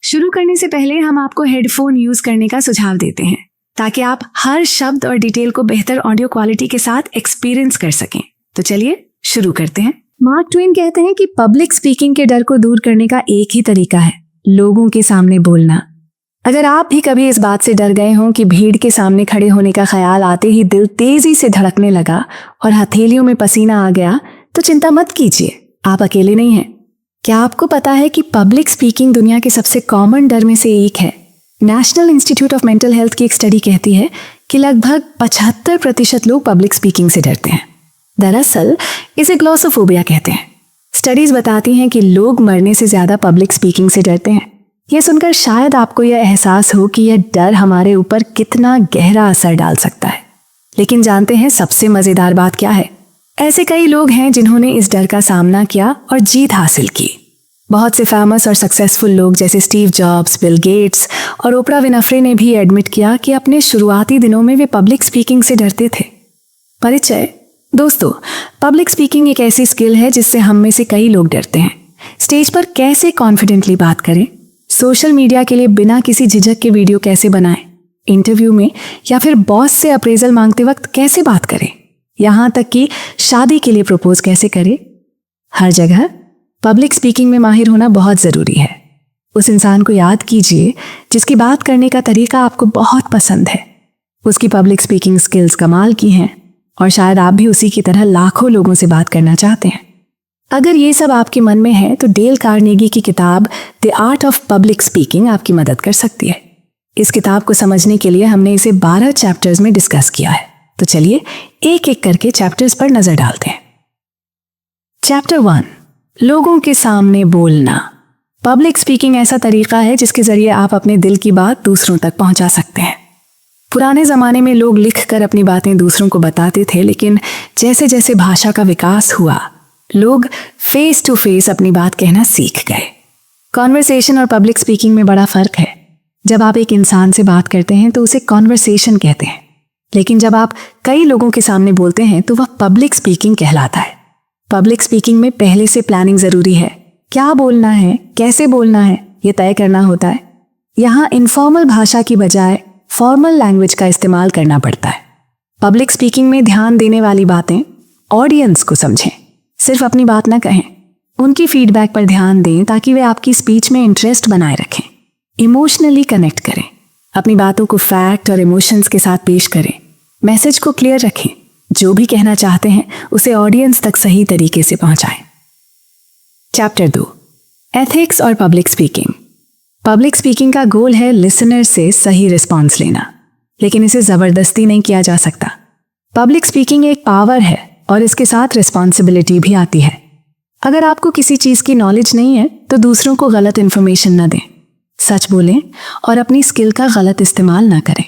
शुरू करने से पहले हम आपको हेडफोन यूज करने का सुझाव देते हैं ताकि आप हर शब्द और डिटेल को बेहतर ऑडियो क्वालिटी के साथ एक्सपीरियंस कर सकें। तो चलिए शुरू करते हैं। मार्क ट्वेन कहते हैं कि पब्लिक स्पीकिंग के डर को दूर करने का एक ही तरीका है, लोगों के सामने बोलना। अगर आप भी कभी इस बात से डर गए हों कि भीड़ के सामने खड़े होने का ख्याल आते ही दिल तेजी से धड़कने लगा और हथेलियों में पसीना आ गया, तो चिंता मत कीजिए, आप अकेले नहीं हैं। क्या आपको पता है कि पब्लिक स्पीकिंग दुनिया के सबसे कॉमन डर में से एक है? National institute of mental health की एक स्टडी कहती है कि लगभग 75% लोग पब्लिक स्पीकिंग से डरते हैं। दरअसल इसे ग्लोसोफोबिया कहते हैं। स्टडीज बताती हैं कि लोग मरने से ज्यादा पब्लिक स्पीकिंग से डरते हैं। यह सुनकर शायद आपको यह एहसास हो कि यह डर हमारे ऊपर कितना गहरा असर डाल सकता है। लेकिन जानते हैं सबसे मजेदार बात क्या है? ऐसे कई लोग हैं जिन्होंने इस डर का सामना किया और जीत हासिल की। बहुत से फेमस और सक्सेसफुल लोग जैसे स्टीव जॉब्स, बिल गेट्स और ओपरा विनफ्रे ने भी एडमिट किया कि अपने शुरुआती दिनों में वे पब्लिक स्पीकिंग से डरते थे। परिचय। दोस्तों, पब्लिक स्पीकिंग एक ऐसी स्किल है जिससे हम में से कई लोग डरते हैं। स्टेज पर कैसे कॉन्फिडेंटली बात करें, सोशल मीडिया के लिए बिना किसी झिझक के वीडियो कैसे बनाएं, इंटरव्यू में या फिर बॉस से अप्रेजल मांगते वक्त कैसे बात करें, यहां तक कि शादी के लिए प्रपोज कैसे करें। हर जगह पब्लिक स्पीकिंग में माहिर होना बहुत जरूरी है। उस इंसान को याद कीजिए जिसकी बात करने का तरीका आपको बहुत पसंद है। उसकी पब्लिक स्पीकिंग स्किल्स कमाल की हैं और शायद आप भी उसी की तरह लाखों लोगों से बात करना चाहते हैं। अगर ये सब आपके मन में है तो डेल कार्नेगी की किताब the art of public speaking आपकी मदद कर सकती है। इस किताब को समझने के लिए हमने इसे 12 चैप्टर्स में डिस्कस किया है। तो चलिए एक एक करके चैप्टर्स पर नजर डालते हैं। चैप्टर 1, लोगों के सामने बोलना। पब्लिक स्पीकिंग ऐसा तरीका है जिसके जरिए आप अपने दिल की बात दूसरों तक पहुंचा सकते हैं। पुराने जमाने में लोग लिखकर अपनी बातें दूसरों को बताते थे, लेकिन जैसे जैसे भाषा का विकास हुआ, लोग फेस टू फेस अपनी बात कहना सीख गए। कॉन्वर्सेशन और पब्लिक स्पीकिंग में बड़ा फर्क है। जब आप एक इंसान से बात करते हैं तो उसे कॉन्वर्सेशन कहते हैं, लेकिन जब आप कई लोगों के सामने बोलते हैं तो वह पब्लिक स्पीकिंग कहलाता है। पब्लिक स्पीकिंग में पहले से प्लानिंग जरूरी है। क्या बोलना है, कैसे बोलना है, यह तय करना होता है। यहाँ इनफॉर्मल भाषा की बजाय फॉर्मल लैंग्वेज का इस्तेमाल करना पड़ता है। पब्लिक स्पीकिंग में ध्यान देने वाली बातें, ऑडियंस को समझें, सिर्फ अपनी बात ना कहें, उनकी फीडबैक पर ध्यान दें ताकि वे आपकी स्पीच में इंटरेस्ट बनाए रखें। इमोशनली कनेक्ट करें, अपनी बातों को फैक्ट और इमोशंस के साथ पेश करें। मैसेज को क्लियर रखें, जो भी कहना चाहते हैं उसे ऑडियंस तक सही तरीके से पहुंचाएं। चैप्टर 2, एथिक्स और पब्लिक स्पीकिंग। पब्लिक स्पीकिंग का गोल है लिसनर से सही रिस्पॉन्स लेना, लेकिन इसे जबरदस्ती नहीं किया जा सकता। पब्लिक स्पीकिंग एक पावर है और इसके साथ रिस्पॉन्सिबिलिटी भी आती है। अगर आपको किसी चीज की नॉलेज नहीं है तो दूसरों को गलत इंफॉर्मेशन न दें, सच बोलें और अपनी स्किल का गलत इस्तेमाल न करें।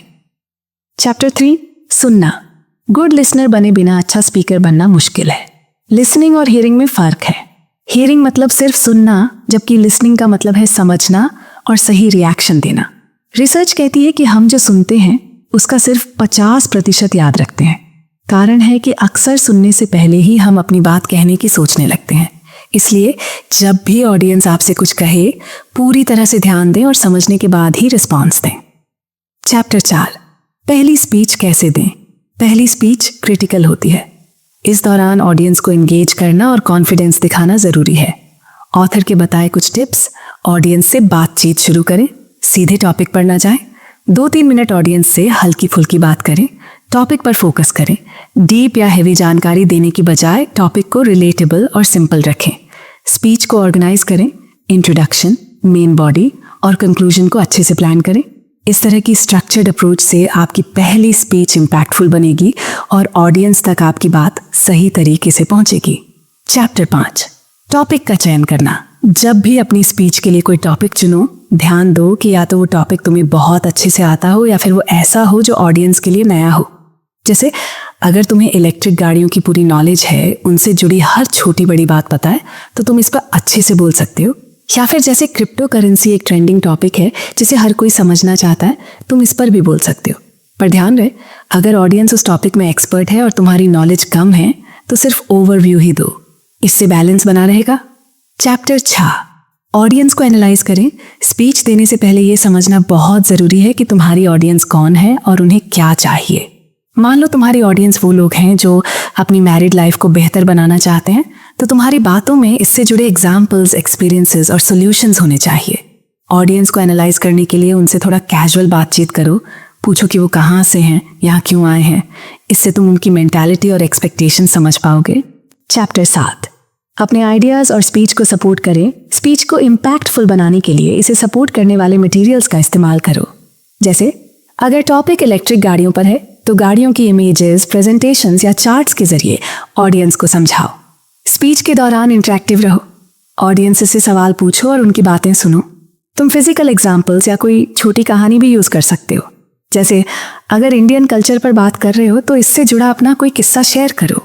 चैप्टर 3, सुनना। गुड लिसनर बने बिना अच्छा स्पीकर बनना मुश्किल है। लिसनिंग और हियरिंग में फर्क है। हियरिंग मतलब सिर्फ सुनना, जबकि लिसनिंग का मतलब है समझना और सही रिएक्शन देना। रिसर्च कहती है कि हम जो सुनते हैं उसका सिर्फ 50% याद रखते हैं। कारण है कि अक्सर सुनने से पहले ही हम अपनी बात कहने की सोचने लगते हैं। इसलिए जब भी ऑडियंस आपसे कुछ कहे, पूरी तरह से ध्यान दें और समझने के बाद ही रिस्पॉन्स दें। चैप्टर 4, पहली स्पीच कैसे दें। पहली स्पीच क्रिटिकल होती है। इस दौरान ऑडियंस को एंगेज करना और कॉन्फिडेंस दिखाना जरूरी है। ऑथर के बताए कुछ टिप्स। ऑडियंस से बातचीत शुरू करें, सीधे टॉपिक पर ना जाएं। 2-3 मिनट ऑडियंस से हल्की फुल्की बात करें, टॉपिक पर फोकस करें। डीप या हेवी जानकारी देने की बजाय टॉपिक को रिलेटेबल और सिंपल रखें। स्पीच को ऑर्गेनाइज करें, इंट्रोडक्शन, मेन बॉडी और कंक्लूजन को अच्छे से प्लान करें। इस तरह की स्ट्रक्चर्ड अप्रोच से आपकी पहली स्पीच इम्पैक्टफुल बनेगी और ऑडियंस तक आपकी बात सही तरीके से पहुंचेगी। चैप्टर 5, टॉपिक का चयन करना। जब भी अपनी स्पीच के लिए कोई टॉपिक चुनो, ध्यान दो कि या तो वो टॉपिक तुम्हें बहुत अच्छे से आता हो या फिर वो ऐसा हो जो ऑडियंस के लिए नया हो। जैसे अगर तुम्हें इलेक्ट्रिक गाड़ियों की पूरी नॉलेज है, उनसे जुड़ी हर छोटी बड़ी बात पता है, तो तुम इस पर अच्छे से बोल सकते हो। या फिर जैसे क्रिप्टो करेंसी एक ट्रेंडिंग टॉपिक है जिसे हर कोई समझना चाहता है, तुम इस पर भी बोल सकते हो। पर ध्यान रहे, अगर ऑडियंस उस टॉपिक में एक्सपर्ट है और तुम्हारी नॉलेज कम है तो सिर्फ ओवरव्यू ही दो, इससे बैलेंस बना रहेगा। चैप्टर 6, ऑडियंस को एनालाइज करें। स्पीच देने से पहले ये समझना बहुत ज़रूरी है कि तुम्हारी ऑडियंस कौन है और उन्हें क्या चाहिए। मान लो तुम्हारी ऑडियंस वो लोग हैं जो अपनी मैरिड लाइफ को बेहतर बनाना चाहते हैं, तो तुम्हारी बातों में इससे जुड़े एग्जाम्पल्स, एक्सपीरियंसेस और सॉल्यूशंस होने चाहिए। ऑडियंस को एनालाइज करने के लिए उनसे थोड़ा कैजुअल बातचीत करो। पूछो कि वो कहाँ से हैं, यहाँ क्यों आए हैं। इससे तुम उनकी मेंटालिटी और एक्सपेक्टेशन समझ पाओगे। चैप्टर 7, अपने आइडियाज़ और स्पीच को सपोर्ट करें। स्पीच को इम्पैक्टफुल बनाने के लिए इसे सपोर्ट करने वाले मटेरियल्स का इस्तेमाल करो। जैसे अगर टॉपिक इलेक्ट्रिक गाड़ियों पर है तो गाड़ियों की इमेजेस, प्रेजेंटेशंस या चार्ट्स के जरिए ऑडियंस को समझाओ। स्पीच के दौरान इंटरेक्टिव रहो। ऑडियंस से सवाल पूछो और उनकी बातें सुनो। तुम फिजिकल एग्जाम्पल्स या कोई छोटी कहानी भी यूज़ कर सकते हो। जैसे अगर इंडियन कल्चर पर बात कर रहे हो तो इससे जुड़ा अपना कोई किस्सा शेयर करो।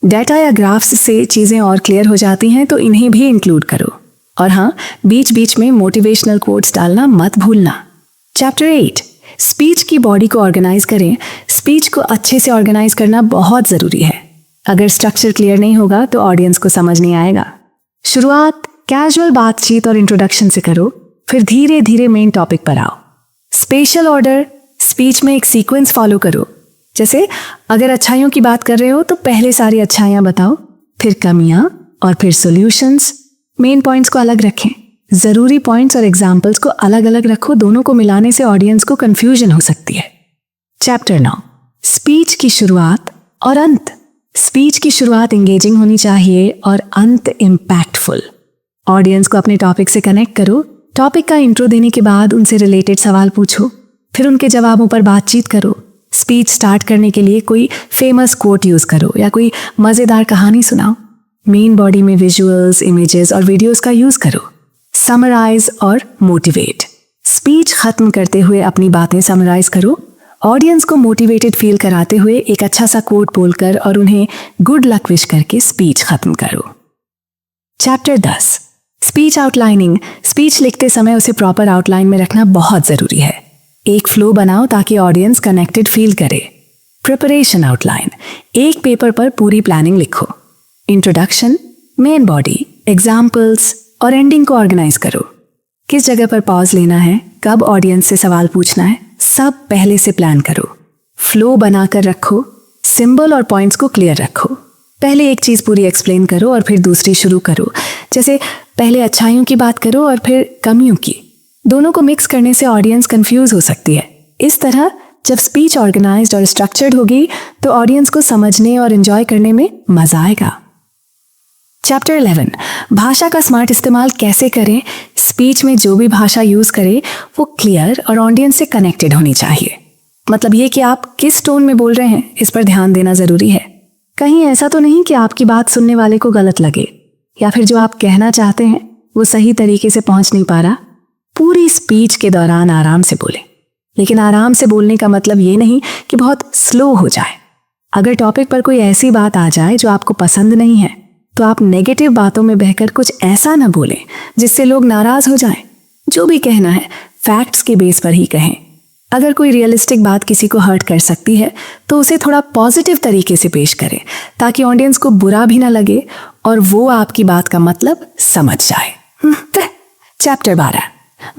डाटा या ग्राफ्स से चीज़ें और क्लियर हो जाती हैं, तो इन्हें भी इंक्लूड करो। और हाँ, बीच बीच में मोटिवेशनल कोट्स डालना मत भूलना। चैप्टर 8, स्पीच की बॉडी को ऑर्गेनाइज करें। स्पीच को अच्छे से ऑर्गेनाइज करना बहुत ज़रूरी है। अगर स्ट्रक्चर क्लियर नहीं होगा तो ऑडियंस को समझ नहीं आएगा। शुरुआत कैजुअल बातचीत और इंट्रोडक्शन से करो, फिर धीरे धीरे मेन टॉपिक पर आओ। स्पेशल ऑर्डर, स्पीच में एक सीक्वेंस फॉलो करो। जैसे अगर अच्छाइयों की बात कर रहे हो तो पहले सारी अच्छाइयाँ बताओ, फिर कमियाँ और फिर सॉल्यूशंस। मेन पॉइंट्स को अलग रखें, ज़रूरी पॉइंट्स और एग्जाम्पल्स को अलग अलग रखो। दोनों को मिलाने से ऑडियंस को कंफ्यूजन हो सकती है। चैप्टर 9, स्पीच की शुरुआत और अंत। स्पीच की शुरुआत इंगेजिंग होनी चाहिए और अंत इम्पैक्टफुल। ऑडियंस को अपने टॉपिक से कनेक्ट करो। टॉपिक का इंट्रो देने के बाद उनसे रिलेटेड सवाल पूछो, फिर उनके जवाबों पर बातचीत करो। स्पीच स्टार्ट करने के लिए कोई फेमस कोट यूज़ करो या कोई मज़ेदार कहानी सुनाओ। मेन बॉडी में विजुअल्स, इमेजेस और वीडियोस का यूज़ करो। समराइज और मोटिवेट, स्पीच खत्म करते हुए अपनी बातें समराइज करो। ऑडियंस को मोटिवेटेड फील कराते हुए एक अच्छा सा कोट बोलकर और उन्हें गुड लक विश करके स्पीच खत्म करो। Chapter 10, speech outlining. स्पीच लिखते समय उसे प्रॉपर आउटलाइन में रखना बहुत ज़रूरी है। एक फ्लो बनाओ ताकि ऑडियंस कनेक्टेड फील करे। प्रिपरेशन आउटलाइन, एक पेपर पर पूरी प्लानिंग लिखो। इंट्रोडक्शन, मेन बॉडी, एग्जाम्पल्स और एंडिंग को ऑर्गेनाइज करो। किस जगह पर पॉज लेना है, कब ऑडियंस से सवाल पूछना है, सब पहले से प्लान करो। फ्लो बनाकर रखो। सिंबल और पॉइंट्स को क्लियर रखो। पहले एक चीज़ पूरी एक्सप्लेन करो और फिर दूसरी शुरू करो। जैसे पहले अच्छाइयों की बात करो और फिर कमियों की। दोनों को मिक्स करने से ऑडियंस कंफ्यूज हो सकती है। इस तरह जब स्पीच ऑर्गेनाइज्ड और स्ट्रक्चर्ड होगी तो ऑडियंस को समझने और एंजॉय करने में मजा आएगा। चैप्टर 11, भाषा का स्मार्ट इस्तेमाल कैसे करें। स्पीच में जो भी भाषा यूज करें वो क्लियर और ऑडियंस से कनेक्टेड होनी चाहिए। मतलब ये कि आप किस टोन में बोल रहे हैं, इस पर ध्यान देना जरूरी है। कहीं ऐसा तो नहीं कि आपकी बात सुनने वाले को गलत लगे या फिर जो आप कहना चाहते हैं वो सही तरीके से पहुंच नहीं पा रहा। पूरी स्पीच के दौरान आराम से बोलें, लेकिन आराम से बोलने का मतलब ये नहीं कि बहुत स्लो हो जाए। अगर टॉपिक पर कोई ऐसी बात आ जाए जो आपको पसंद नहीं है तो आप नेगेटिव बातों में बहकर कुछ ऐसा न बोलें जिससे लोग नाराज हो जाएं। जो भी कहना है फैक्ट्स के बेस पर ही कहें। अगर कोई रियलिस्टिक बात किसी को हर्ट कर सकती है तो उसे थोड़ा पॉजिटिव तरीके से पेश करें ताकि ऑडियंस को बुरा भी ना लगे और वो आपकी बात का मतलब समझ जाए। चैप्टर 12,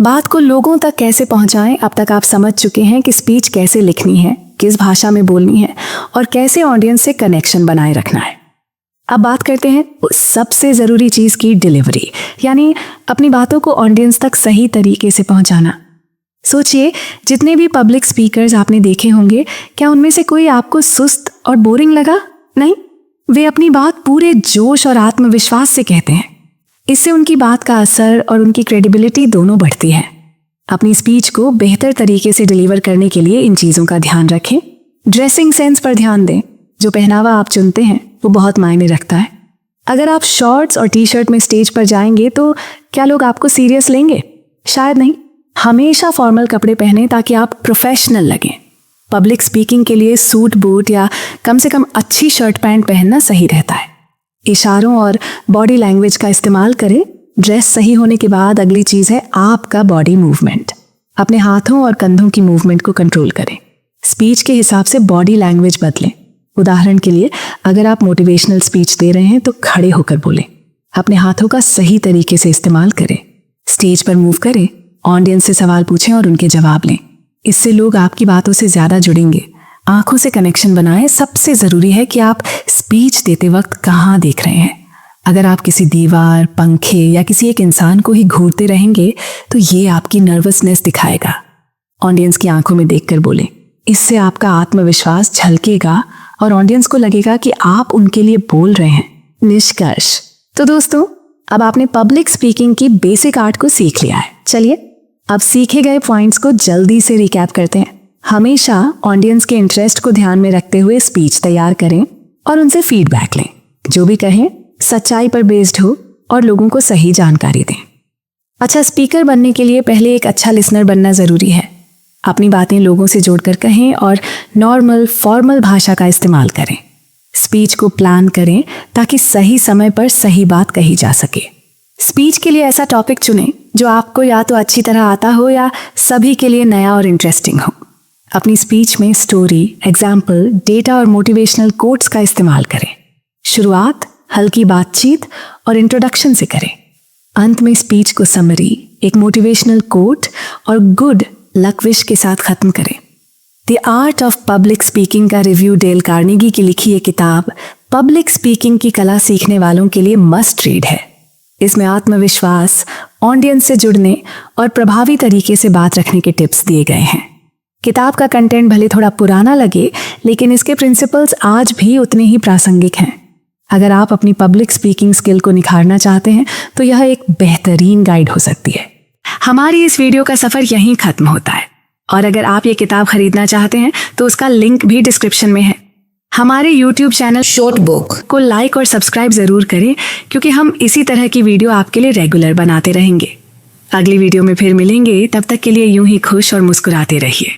बात को लोगों तक कैसे पहुंचाएं। अब तक आप समझ चुके हैं कि स्पीच कैसे लिखनी है, किस भाषा में बोलनी है और कैसे ऑडियंस से कनेक्शन बनाए रखना है। अब बात करते हैं उस सबसे ज़रूरी चीज़ की, डिलीवरी, यानी अपनी बातों को ऑडियंस तक सही तरीके से पहुंचाना। सोचिए, जितने भी पब्लिक स्पीकर्स आपने देखे होंगे, क्या उनमें से कोई आपको सुस्त और बोरिंग लगा? नहीं, वे अपनी बात पूरे जोश और आत्मविश्वास से कहते हैं। इससे उनकी बात का असर और उनकी क्रेडिबिलिटी दोनों बढ़ती है। अपनी स्पीच को बेहतर तरीके से डिलीवर करने के लिए इन चीज़ों का ध्यान रखें। ड्रेसिंग सेंस पर ध्यान दें। जो पहनावा आप चुनते हैं वो बहुत मायने रखता है। अगर आप शॉर्ट्स और टी शर्ट में स्टेज पर जाएंगे तो क्या लोग आपको सीरियस लेंगे? शायद नहीं। हमेशा फॉर्मल कपड़े पहने ताकि आप प्रोफेशनल लगें। पब्लिक स्पीकिंग के लिए सूट बूट या कम से कम अच्छी शर्ट पैंट पहनना सही रहता है। इशारों और बॉडी लैंग्वेज का इस्तेमाल करें। ड्रेस सही होने के बाद अगली चीज़ है आपका बॉडी मूवमेंट। अपने हाथों और कंधों की मूवमेंट को कंट्रोल करें। स्पीच के हिसाब से बॉडी लैंग्वेज बदलें। उदाहरण के लिए, अगर आप मोटिवेशनल स्पीच दे रहे हैं तो खड़े होकर बोलें। अपने हाथों का सही तरीके से इस्तेमाल करें। स्टेज पर मूव करें, ऑडियंस से सवाल पूछें और उनके जवाब लें। इससे लोग आपकी बातों से ज्यादा जुड़ेंगे। आंखों से कनेक्शन बनाएं। सबसे जरूरी है कि आप स्पीच देते वक्त कहाँ देख रहे हैं। अगर आप किसी दीवार, पंखे या किसी एक इंसान को ही घूरते रहेंगे तो ये आपकी नर्वसनेस दिखाएगा। ऑडियंस की आंखों में देखकर बोलें। इससे आपका आत्मविश्वास झलकेगा और ऑडियंस को लगेगा कि आप उनके लिए बोल रहे हैं। निष्कर्ष, तो दोस्तों, अब आपने पब्लिक स्पीकिंग की बेसिक आर्ट को सीख लिया है। चलिए अब सीखे गए पॉइंट्स को जल्दी से रिकैप करते हैं। हमेशा ऑडियंस के इंटरेस्ट को ध्यान में रखते हुए स्पीच तैयार करें और उनसे फीडबैक लें। जो भी कहें सच्चाई पर बेस्ड हो और लोगों को सही जानकारी दें। अच्छा स्पीकर बनने के लिए पहले एक अच्छा लिसनर बनना जरूरी है। अपनी बातें लोगों से जोड़कर कहें और नॉर्मल फॉर्मल भाषा का इस्तेमाल करें। स्पीच को प्लान करें ताकि सही समय पर सही बात कही जा सके। स्पीच के लिए ऐसा टॉपिक चुनें जो आपको या तो अच्छी तरह आता हो या सभी के लिए नया और इंटरेस्टिंग हो। अपनी स्पीच में स्टोरी, एग्जाम्पल, डेटा और मोटिवेशनल कोट्स का इस्तेमाल करें। शुरुआत हल्की बातचीत और इंट्रोडक्शन से करें। अंत में स्पीच को समरी, एक मोटिवेशनल कोट और गुड लक विश के साथ खत्म करें। The art of public speaking का रिव्यू डेल कार्नेगी की लिखी ये किताब पब्लिक स्पीकिंग की कला सीखने वालों के लिए मस्ट रीड है। इसमें आत्मविश्वास, ऑडियंस से जुड़ने और प्रभावी तरीके से बात रखने के टिप्स दिए गए हैं। किताब का कंटेंट भले थोड़ा पुराना लगे, लेकिन इसके प्रिंसिपल्स आज भी उतने ही प्रासंगिक हैं। अगर आप अपनी पब्लिक स्पीकिंग स्किल को निखारना चाहते हैं तो यह एक बेहतरीन गाइड हो सकती है। हमारी इस वीडियो का सफर यहीं खत्म होता है और अगर आप ये किताब खरीदना चाहते हैं तो उसका लिंक भी डिस्क्रिप्शन में है। हमारे YouTube चैनल शॉर्ट बुक को लाइक और सब्सक्राइब जरूर करें क्योंकि हम इसी तरह की वीडियो आपके लिए रेगुलर बनाते रहेंगे। अगली वीडियो में फिर मिलेंगे, तब तक के लिए यूं ही खुश और मुस्कुराते रहिए।